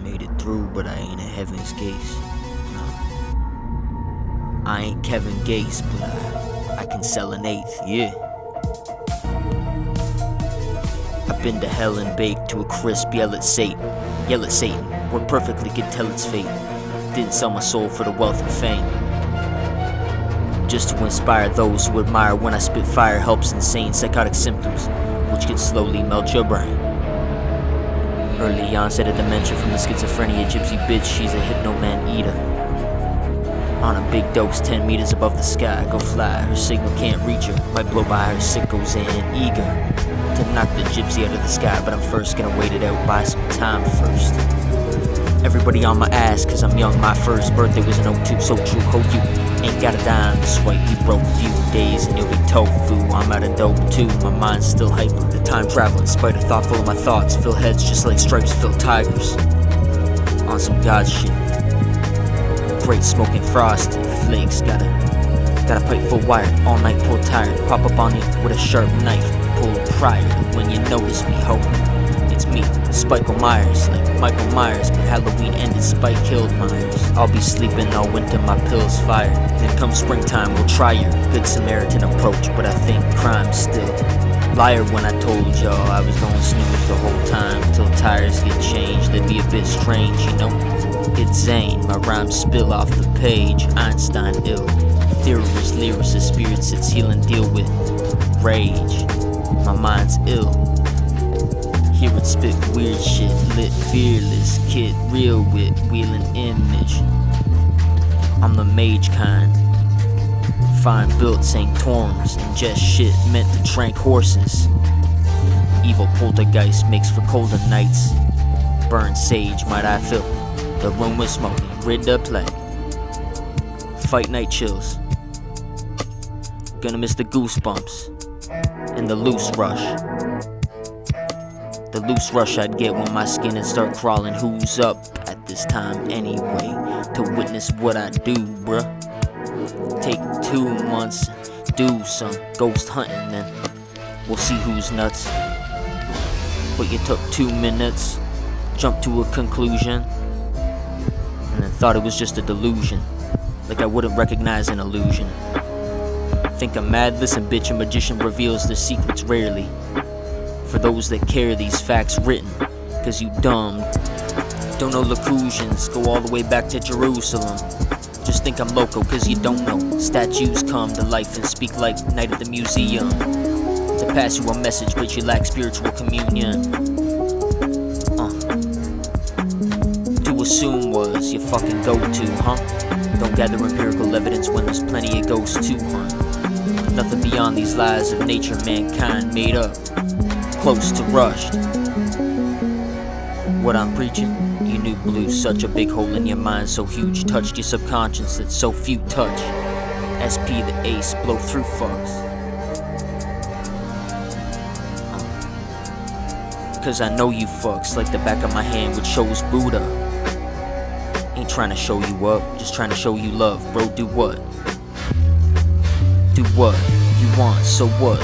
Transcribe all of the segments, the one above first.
Made it through, but I ain't at heaven's gates. No. I ain't Kevin Gates, but I can sell an eighth, yeah. I've been to hell and baked to a crisp, yell at Satan, where perfectly could tell its fate. Didn't sell my soul for the wealth and fame, just to inspire those who admire when I spit fire. Helps insane psychotic symptoms, which can slowly melt your brain. Early onset of dementia from the schizophrenia gypsy bitch, she's a hypno-man eater. On a big dose, 10 meters above the sky, go fly, her signal can't reach her. Might blow by her sickles and eager to knock the gypsy out of the sky, but I'm first gonna wait it out, buy some time first. Everybody on my ass, cause I'm young, my first birthday was an 02, so true, ho you ain't got a dime to swipe, you broke a few days and you'll be tofu. I'm out of dope too, my mind's still hyper. The time traveling spider, thoughtful of my thoughts, fill heads just like stripes fill tigers. On some god shit, great smoking frosty flakes, gotta pipe full wire, all night pull tired, pop up on you with a sharp knife, pull prior to when you notice me, ho. It's me, Spike Myers, like Michael Myers, but Halloween ended, Spike killed Myers. I'll be sleeping all winter, my pills fire. Then come springtime, we'll try your good Samaritan approach, but I think crime's still liar when I told y'all I was gonna snooze the whole time till tires get changed. That'd be a bit strange, you know. It's Zane, my rhymes spill off the page. Einstein ill, theorist, lyricist, spirit sits healing, deal with rage. My mind's ill. Hear it spit weird shit, lit, fearless, kid, real wit, wheeling image. I'm the mage kind, fine built, St. Torms, ingest shit meant to trank horses. Evil poltergeist makes for colder nights. Burn sage, might I fill the room with smoking, rid the plague. Fight night chills, gonna miss the goosebumps and the loose rush. The loose rush I'd get when my skin would start crawling. Who's up at this time anyway to witness what I do, bruh? Take 2 months, do some ghost hunting, then we'll see who's nuts. But you took 2 minutes, jumped to a conclusion, and then thought it was just a delusion, like I wouldn't recognize an illusion. Think I'm mad? Listen, bitch, a magician reveals their secrets rarely. For those that care, these facts written, cause you dumb don't know locutions, go all the way back to Jerusalem. Just think I'm loco cause you don't know. Statues come to life and speak like night at the museum, to pass you a message but you lack spiritual communion. To assume was your fucking go-to, huh? Don't gather empirical evidence when there's plenty of ghosts to hunt. Nothing beyond these lies of nature mankind made up, close to rushed. What I'm preaching, you knew blew such a big hole in your mind, so huge touched your subconscious that so few touch. SP the ace, blow through fucks. Cause I know you fucks like the back of my hand, which shows Buddha. Ain't trying to show you up, just trying to show you love, bro. Do what? Do what you want, so what?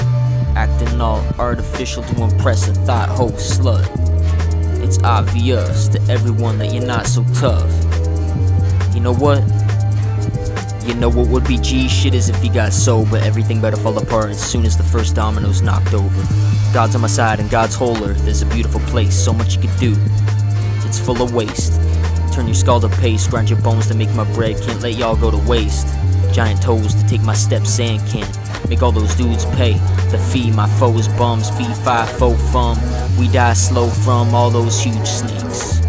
Acting all artificial to impress a thought host slut. It's obvious to everyone that you're not so tough. You know what? You know what would be G shit is if you got sober. Everything better fall apart as soon as the first domino's knocked over. God's on my side and God's whole earth is a beautiful place. So much you could do, it's full of waste. Turn your skull to paste, grind your bones to make my bread. Can't let y'all go to waste. Giant toes to take my steps and can't make all those dudes pay the fee. My foes bums, fee, fi, fo, fum. We die slow from all those huge snakes.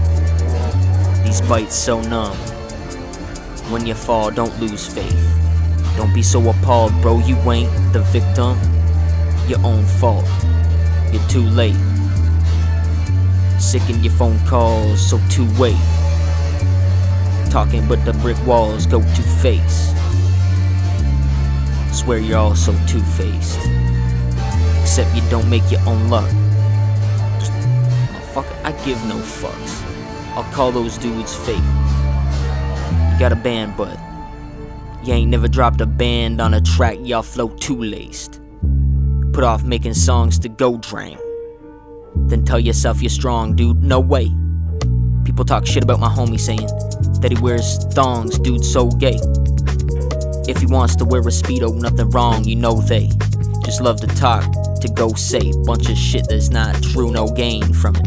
These bites so numb. When you fall, don't lose faith. Don't be so appalled, bro, you ain't the victim. Your own fault, you're too late. Sick in your phone calls, so too wait. Talking but the brick walls go to face. Swear you're all so two-faced, except you don't make your own luck. Motherfucker, I give no fucks. I'll call those dudes fake. You got a band, but you ain't never dropped a band on a track, y'all flow too laced. Put off making songs to go drain. Then tell yourself you're strong, dude, no way. People talk shit about my homie saying that he wears thongs, dude, so gay. If he wants to wear a Speedo, nothing wrong, you know they just love to talk, to go say bunch of shit that's not true, no gain from it.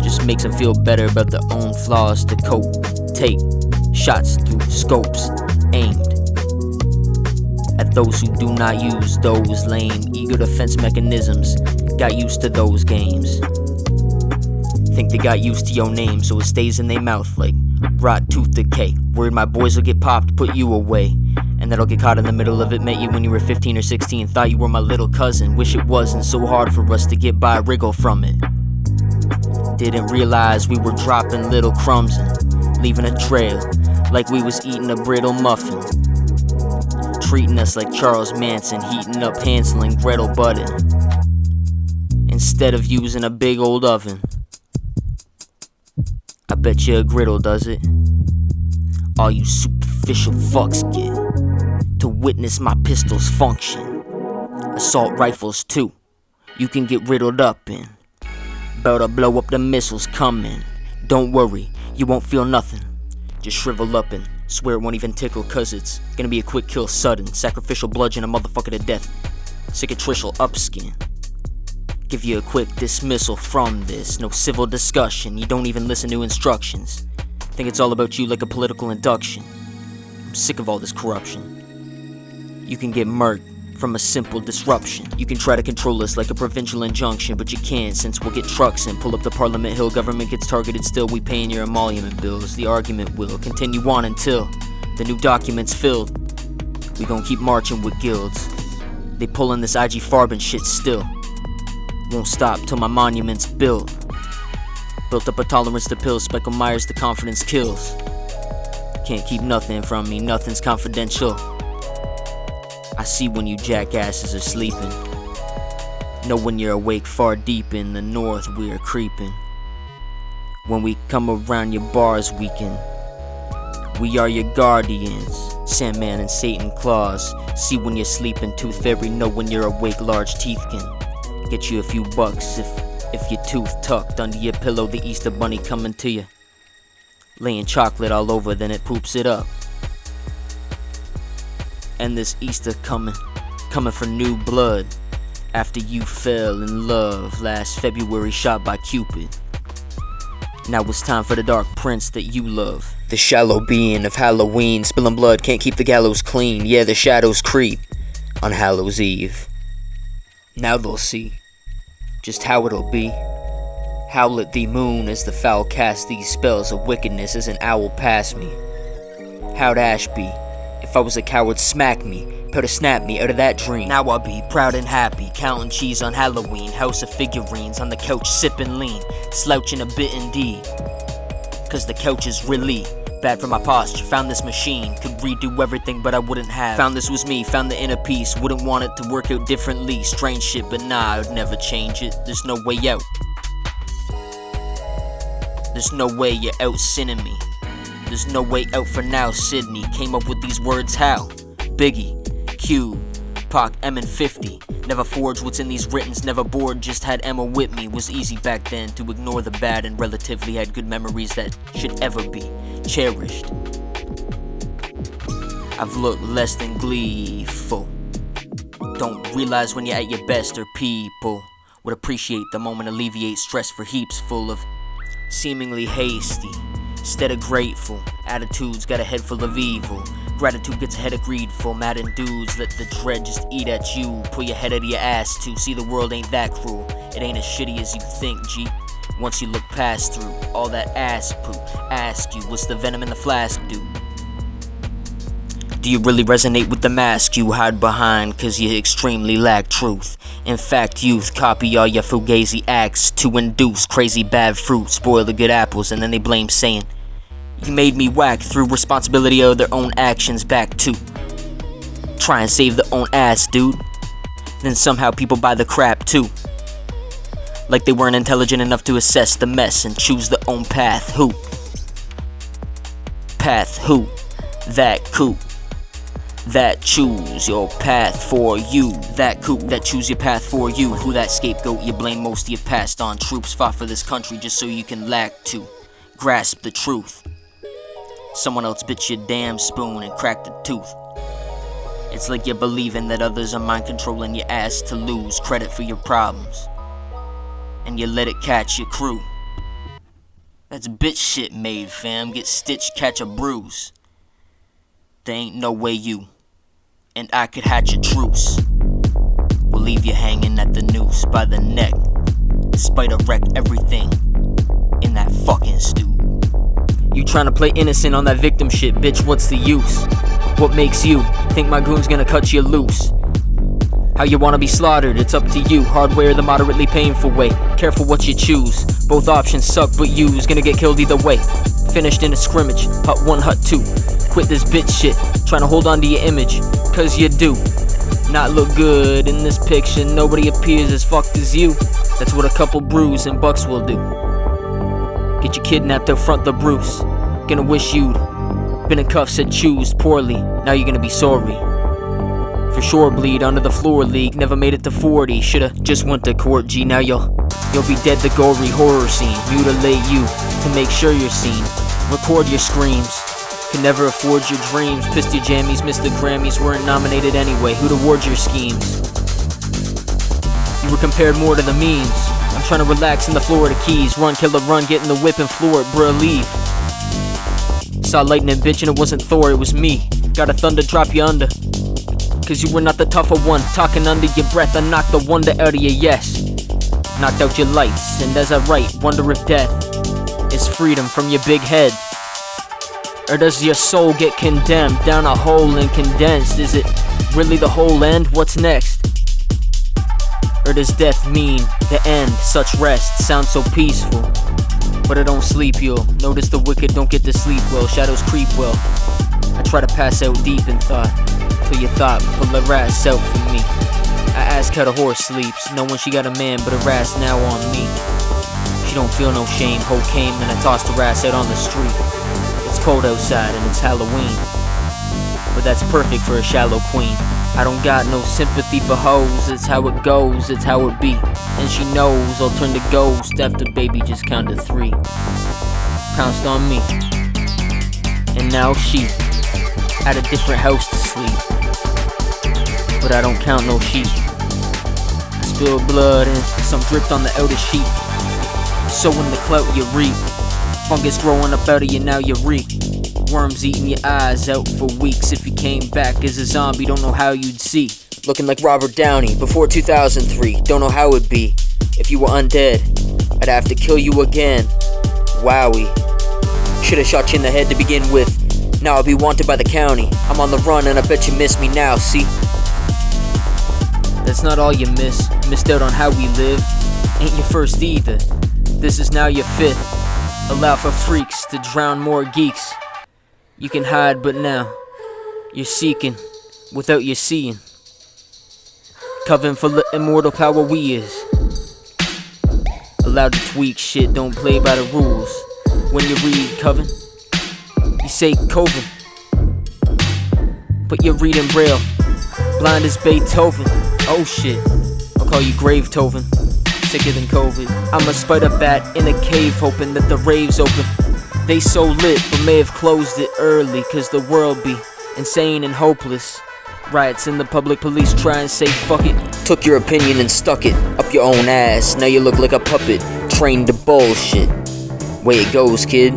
Just makes them feel better about their own flaws to cope. Take shots through scopes aimed at those who do not use those lame ego defense mechanisms. Got used to those games. Think they got used to your name, so it stays in their mouth like rot tooth decay. Worried my boys will get popped, put you away, and that'll get caught in the middle of it. Met you when you were 15 or 16, thought you were my little cousin. Wish it wasn't so hard for us to get by, wriggle from it. Didn't realize we were dropping little crumbs and leaving a trail, like we was eating a brittle muffin. Treating us like Charles Manson, heating up Hansel and Gretel button, instead of using a big old oven. I bet you a griddle does it. All you superficial fucks get to witness my pistol's function. Assault rifles too, you can get riddled up in. About to blow up the missiles coming. Don't worry, you won't feel nothing. Just shrivel up and swear it won't even tickle, cause it's gonna be a quick kill, sudden. Sacrificial bludgeon a motherfucker to death. Cicatricial upskin. Give you a quick dismissal from this. No civil discussion, you don't even listen to instructions. Think it's all about you like a political induction. I'm sick of all this corruption. You can get murked from a simple disruption. You can try to control us like a provincial injunction, but you can't, since we'll get trucks and pull up the Parliament Hill. Government gets targeted still, we paying your emolument bills. The argument will continue on until the new document's filled. We gon' keep marching with guilds. They pullin' this IG Farben shit still. Won't stop till my monument's built. Built up a tolerance to pills, Speckle Myers the confidence kills. Can't keep nothing from me, nothing's confidential. I see when you jackasses are sleeping. Know when you're awake far deep in the north we are creeping. When we come around your bars weekend, we are your guardians. Sandman and Satan claws. See when you're sleeping, tooth fairy. Know when you're awake, large teeth can get you a few bucks if your tooth tucked under your pillow. The Easter bunny coming to you, laying chocolate all over, then it poops it up. And this Easter coming for new blood. After you fell in love last February, shot by Cupid. Now it's time for the dark prince that you love. The shallow being of Halloween, spilling blood can't keep the gallows clean. Yeah, the shadows creep on Hallows Eve. Now they'll see just how it'll be. Howl at the moon as the foul cast these spells of wickedness as an owl past me. How'd Ash be? If I was a coward, smack me, put a snap me out of that dream. Now I'll be proud and happy, counting cheese on Halloween. House of figurines, on the couch sipping lean, slouching a bit indeed. Cause the couch is really bad for my posture. Found this machine, could redo everything but I wouldn't have. Found this was me, found the inner peace, wouldn't want it to work out differently. Strange shit, but nah, I'd never change it. There's no way out. There's no way you're out sinning me. There's no way out for now. Sydney came up with these words how? Biggie, Q, Pac, M and 50. Never forged what's in these writtens, never bored, just had Emma with me. Was easy back then to ignore the bad and relatively had good memories that should ever be cherished. I've looked less than gleeful. Don't realize when you're at your best or people would appreciate the moment, alleviate stress for heaps full of seemingly hasty instead of grateful attitudes. Got a head full of evil. Gratitude gets a head of greedful. Madden dudes let the dread just eat at you. Pull your head out of your ass to see the world ain't that cruel. It ain't as shitty as you think, G. Once you look past through all that ass poop, ask you what's the venom in the flask do? Do you really resonate with the mask you hide behind cause you extremely lack truth? In fact, youth copy all your fugazi acts to induce crazy bad fruit, spoil the good apples, and then they blame saying you made me whack through responsibility of their own actions back to try and save their own ass, dude. Then somehow people buy the crap too. Like they weren't intelligent enough to assess the mess and choose their own path. Who? Path who? That coup that choose your path for you. That coup that choose your path for you. Who that scapegoat you blame most of your past on. Troops fought for this country just so you can lack to grasp the truth. Someone else bit your damn spoon and cracked a tooth. It's like you're believing that others are mind controlling your ass to lose credit for your problems, and you let it catch your crew. That's bitch shit made, fam. Get stitched, catch a bruise. There ain't no way you and I could hatch a truce. We'll leave you hanging at the noose by the neck. Spider wreck everything in that fucking stew. You tryna play innocent on that victim shit, bitch, what's the use? What makes you think my goon's gonna cut you loose? How you wanna be slaughtered, it's up to you. Hardware the moderately painful way. Careful what you choose. Both options suck but you's gonna get killed either way. Finished in a scrimmage, hut 1, hut 2. Quit this bitch shit, tryna hold on to your image, cause you do not look good in this picture. Nobody appears as fucked as you. That's what a couple brews and bucks will do. Get you kidnapped up front the Bruce. Gonna wish you'd been in cuffs and choose poorly. Now you're gonna be sorry. For sure bleed under the floor league. Never made it to 40. Shoulda just went to court, G. Now you'll be dead, the gory horror scene. Mutilate you to make sure you're seen. Record your screams. Can never afford your dreams. Pissed your jammies, missed the Grammys. Weren't nominated anyway. Who'd award your schemes? You were compared more to the memes. I'm trying to relax in the Florida Keys. Run, killer, run, get in the whip and floor it, bruh, leave. Saw lightning, bitch, and it wasn't Thor, it was me. Got a thunder drop you under, cause you were not the tougher one. Talking under your breath, I knocked the wonder out of your yes. Knocked out your lights, and as I write, wonder if death is freedom from your big head. Or does your soul get condemned down a hole and condensed? Is it really the whole end? What's next? Or does death mean the end? Such rest sounds so peaceful, but I don't sleep. You'll notice the wicked don't get to sleep well. Shadows creep well. I try to pass out deep in thought, till you thought, pull the ass out for me. I ask how the horse sleeps, knowing she got a man, but her ass now on me. She don't feel no shame. Ho came and I tossed her ass out on the street. It's cold outside and it's Halloween, but that's perfect for a shallow queen. I don't got no sympathy for hoes. It's how it goes, it's how it be. And she knows I'll turn to ghost after baby just counted 3. Pounced on me, and now she at a different house to sleep. But I don't count no sheep. Spilled blood and some dripped on the outer sheet. So in the clout you reap. Fungus growing up out of you, now you reek. Worms eating your eyes out for weeks. If you came back as a zombie, don't know how you'd see. Looking like Robert Downey before 2003. Don't know how it'd be if you were undead. I'd have to kill you again. Wowie. Should've shot you in the head to begin with. Now I'll be wanted by the county. I'm on the run and I bet you miss me now, see? That's not all you miss. Missed out on how we live. Ain't your first either. This is now your 5th. Allow for freaks to drown more geeks. You can hide, but now you're seeking without you seeing. Coven for the immortal power we is. Allowed to tweak shit, don't play by the rules. When you read Coven, you say Coven, but you're reading Braille. Blind as Beethoven. Oh shit, I'll call you Gravetoven. Sicker than COVID. I'm a spider bat in a cave hoping that the rave's open. They so lit but may have closed it early, cause the world be insane and hopeless. Riots in the public, police try and say fuck it. Took your opinion and stuck it up your own ass. Now you look like a puppet, trained to bullshit. Way it goes, kid.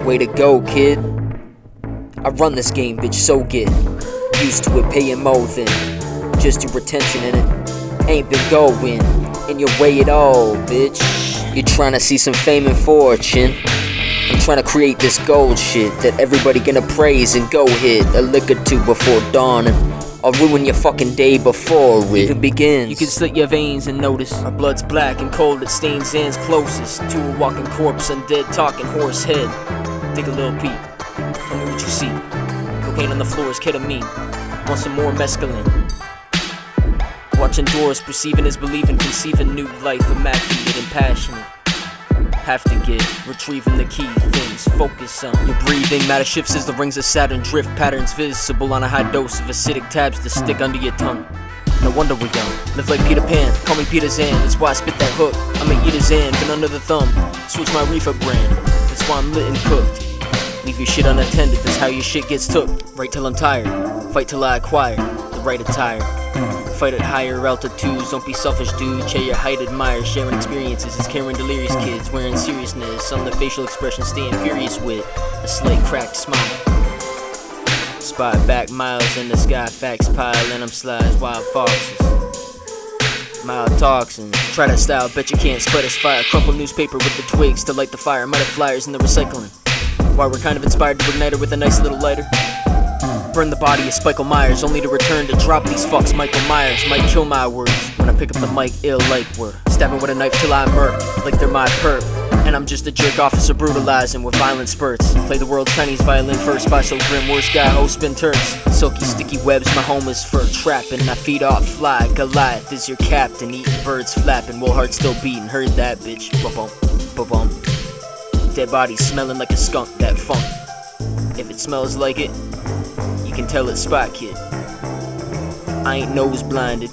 Way to go, kid. I run this game, bitch, so get used to it, paying more than just your retention in it. Ain't been going in your way at all, bitch. You're trying to see some fame and fortune. I'm trying to create this gold shit that everybody gonna praise and go hit a lick or two before dawn, and I'll ruin your fucking day before it even begins. You can slit your veins and notice our blood's black and cold. It stains Zan's closest to a walking corpse, undead talking horse head. Take a little peek. Tell me what you see. Cocaine on the floor is ketamine. Want some more mescaline? Watching doors, perceiving is believing, conceiving new life, immaculate and passionate. Have to get, retrieving the key things, focus on your breathing. Matter shifts as the rings of Saturn drift, patterns visible on a high dose of acidic tabs to stick under your tongue. No wonder we're young. Live like Peter Pan, call me PYCHAEL. That's why I spit that hook. I'm a eater's end, been under the thumb. Switch my reefer brand. That's why I'm lit and cooked. Leave your shit unattended, that's how your shit gets took. Right till I'm tired, fight till I acquire the right attire. Fight at higher altitudes, don't be selfish dude. Share your height, admire, sharing experiences. It's caring delirious kids, wearing seriousness. On the facial expression, staying furious with a slight cracked smile. Spy back miles in the sky, facts pile, and I'm slides, wild foxes. Mild toxins, try that style, bet you can't spread us fire. Crumple newspaper with the twigs to light the fire. Might have flyers in the recycling. Why we're kind of inspired to ignite it with a nice little lighter. Burn the body of Spike Myers, only to return to drop these fucks. Michael Myers might kill my words when I pick up the mic, ill like word. Stabbing with a knife till I murk, like they're my perp. And I'm just a jerk officer brutalizing with violent spurts. Play the world's tiniest violin first by so grim, worst guy, oh spin turns. Silky sticky webs, my home is for trapping. I feed off fly, Goliath is your captain. Eating birds flapping, will heart still beating. Heard that bitch, ba-bum, ba-bum. Dead body smelling like a skunk, that funk. If it smells like it, you can tell it's Spot Kid. I ain't nose blinded,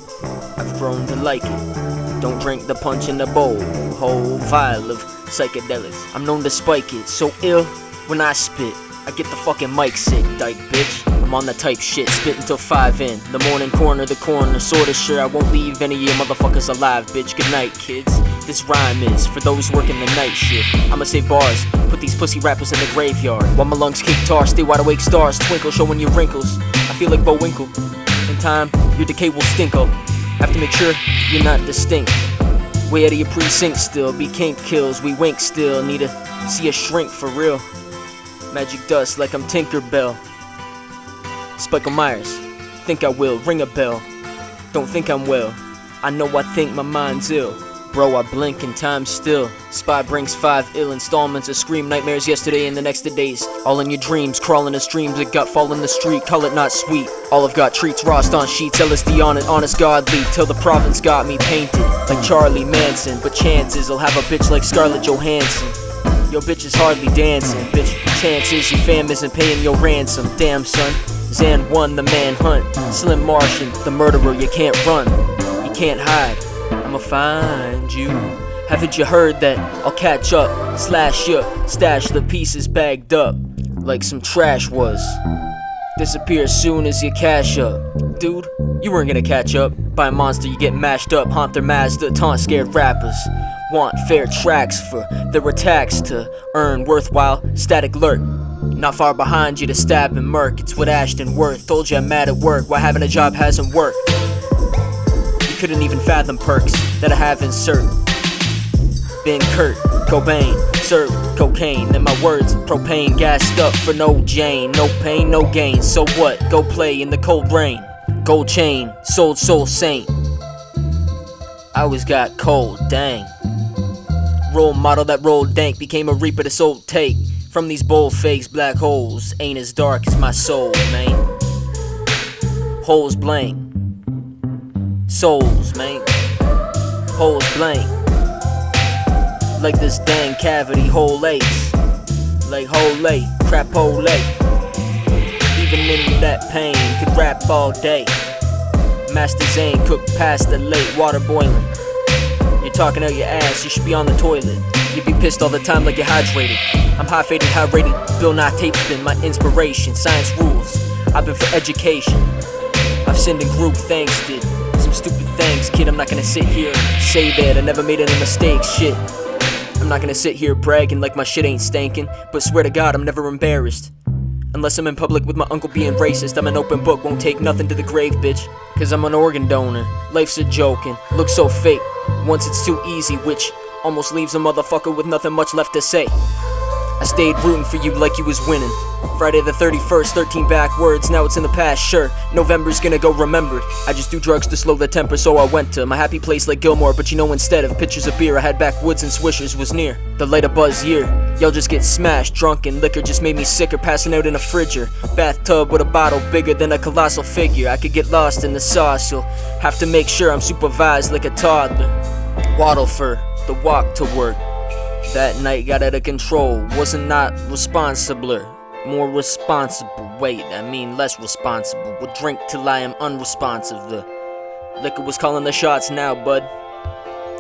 I've grown to like it. Don't drink the punch in the bowl, whole vial of psychedelics. I'm known to spike it, so ill when I spit. I get the fucking mic sick, dyke bitch. I'm on the type shit, spit until 5 in the morning, corner the corner. Sorta sure I won't leave any of you motherfuckers alive, bitch. Good night, kids. This rhyme is for those working the night shift. I'ma say bars, put these pussy rappers in the graveyard. While my lungs kick tar, stay wide awake, stars twinkle, showing your wrinkles. I feel like Bo Winkle. In time, your decay will stink up. Have to make sure you're not distinct. Way out of your precinct still, be kink kills, we wink still. Need to see a shrink for real. Magic dust like I'm Tinkerbell. Spike Myers, think I will, ring a bell. Don't think I'm well, I know I think my mind's ill. Bro, I blink and time's still. Spy brings 5 ill installments of scream nightmares yesterday and the next days. All in your dreams, crawling in streams, a gut fall in the street, call it not sweet. All I've got treats, Rost on sheets, LSD on it, honest godly, till the province got me painted like Charlie Manson. But chances I'll have a bitch like Scarlett Johansson. Yo bitch is hardly dancing, bitch. Chances your fam isn't paying your ransom. Damn son, Zan won the manhunt. Slim Martian, the murderer, you can't run, you can't hide. I'ma find you. Haven't you heard that I'll catch up, slash you, stash the pieces bagged up like some trash was. Disappear as soon as you cash up. Dude, you weren't gonna catch up. By a monster you get mashed up, haunt their Mazda, taunt scared rappers. Want fair tracks for their attacks to earn worthwhile static lurk. Not far behind you to stab and murk, it's what Ashton Worth told you I'm mad at work, why having a job hasn't worked. Couldn't even fathom perks that I have insert. Been Kurt Cobain, served cocaine, and my words propane, gassed up for no Jane. No pain, no gain, so what? Go play in the cold rain. Gold chain, sold soul saint. I always got cold, dang. Role model that rolled dank, became a reaper to soul take. From these bold fakes, black holes ain't as dark as my soul, man. Holes blank. Souls, man. Holes blank. Like this dang cavity, whole ace. Like whole late, crap whole late. Even in that pain, could rap all day. Master Zane cooked past the late, water boiling. You're talking out your ass, you should be on the toilet. You be pissed all the time like you're hydrated. I'm high faded, high rated. Bill Nye tapes been my inspiration. Science rules, I've been for education. I've sinned in group thanks, did some stupid things, kid. I'm not gonna sit here and say that I never made any mistakes, shit. I'm not gonna sit here bragging like my shit ain't stankin', but swear to God I'm never embarrassed. Unless I'm in public with my uncle being racist, I'm an open book, won't take nothing to the grave, bitch. Cause I'm an organ donor, life's a joke and looks so fake once it's too easy, which almost leaves a motherfucker with nothing much left to say. I stayed rooting for you like you was winning. Friday the 31st, 13 backwards, now it's in the past, sure. November's gonna go remembered. I just do drugs to slow the temper, so I went to my happy place like Gilmore. But you know, instead of pitchers of beer, I had backwoods and swishers was near. The light of buzz year, Y'all just get smashed, drunk, and liquor just made me sicker, passing out in a fridger. Bathtub with a bottle bigger than a colossal figure. I could get lost in the sauce, so have to make sure I'm supervised like a toddler. Waddle for the walk to work. That night got out of control, wasn't not responsibler. More responsible, wait, I mean less responsible. Would drink till I am unresponsive. The liquor was calling the shots now, bud.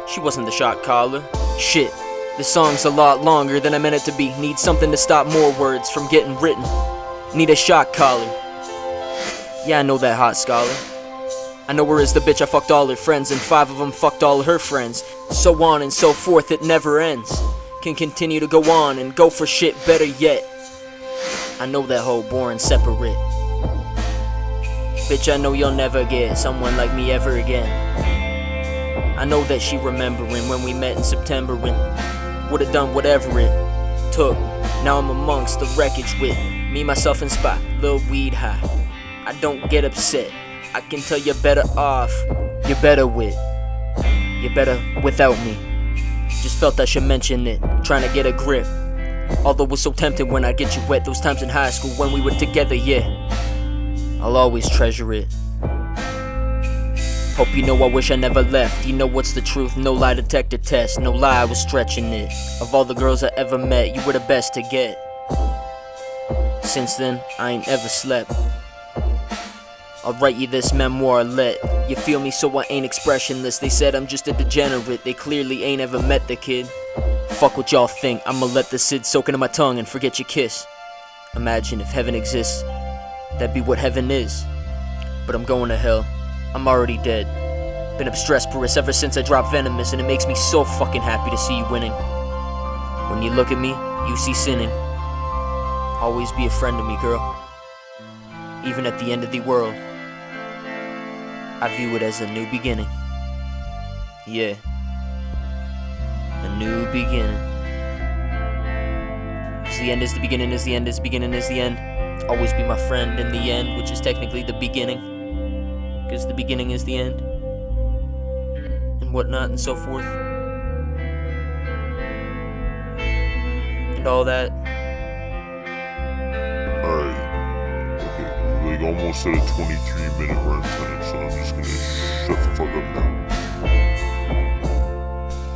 She wasn't the shot caller. Shit, this song's a lot longer than I meant it to be. Need something to stop more words from getting written. Need a shot caller. Yeah, I know that hot scholar. I know her as the bitch I fucked all her friends, and 5 of them fucked all her friends. So on and so forth, it never ends. Can continue to go on and go for shit better yet. I know that whole boring separate. Bitch, I know you'll never get someone like me ever again. I know that she remembering when we met in September and would've done whatever it took. Now I'm amongst the wreckage with me, myself, and Spot, little weed high. I don't get upset. I can tell you're better off. You're better with. You're better without me. Just felt I should mention it. Trying to get a grip. Although it was so tempting when I get you wet. Those times in high school when we were together, yeah. I'll always treasure it. Hope you know I wish I never left. You know what's the truth, no lie detector test. No lie, I was stretching it. Of all the girls I ever met, you were the best to get. Since then, I ain't ever slept. I'll write you this memoir, let you feel me so I ain't expressionless. They said I'm just a degenerate, they clearly ain't ever met the kid. Fuck what y'all think, I'ma let the Sid soak into my tongue and forget your kiss. Imagine if heaven exists, that'd be what heaven is. But I'm going to hell, I'm already dead. Been obstreperous ever since I dropped Venomous, and it makes me so fucking happy to see you winning. When you look at me, you see sinning. Always be a friend to me, girl. Even at the end of the world, I view it as a new beginning. Yeah, a new beginning. 'Cause the end is the beginning, is the end, is the beginning, is the end. Always be my friend in the end, which is technically the beginning. 'Cause the beginning is the end. And whatnot and so forth. And all that. Alright. Okay, we almost at a 23-minute runtime, so I'm just gonna shut the fuck up now.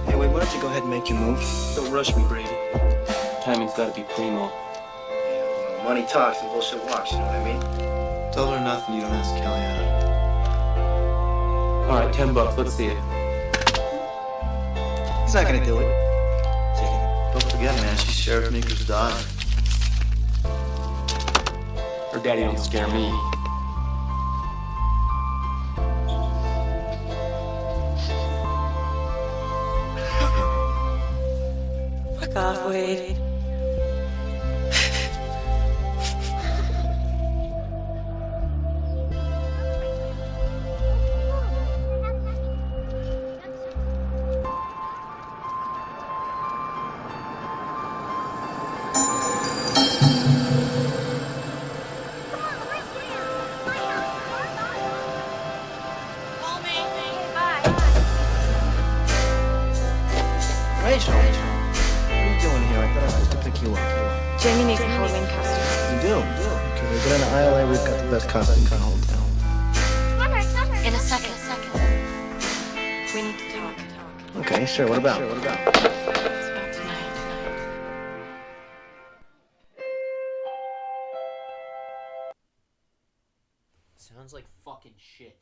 Anyway, why don't you go ahead and make your move? Don't rush me, Brady. Timing's gotta be primo. Yeah, money talks and bullshit walks, you know what I mean? Tell her nothing, you don't ask Kelly out. Alright, $10, let's see it. He's not gonna do it. Don't forget, man, she's Sheriff Meeker's daughter. Her daddy don't scare me. Fuck off, Wade. Rachel, what are you doing here? I thought I was supposed to pick you up. Jamie needs a Halloween costume. You do? Okay, we get on the ILA, we've got the best costume in the whole town. In a second. We need to talk. Okay, sure, what about? It's about tonight. Sounds like fucking shit.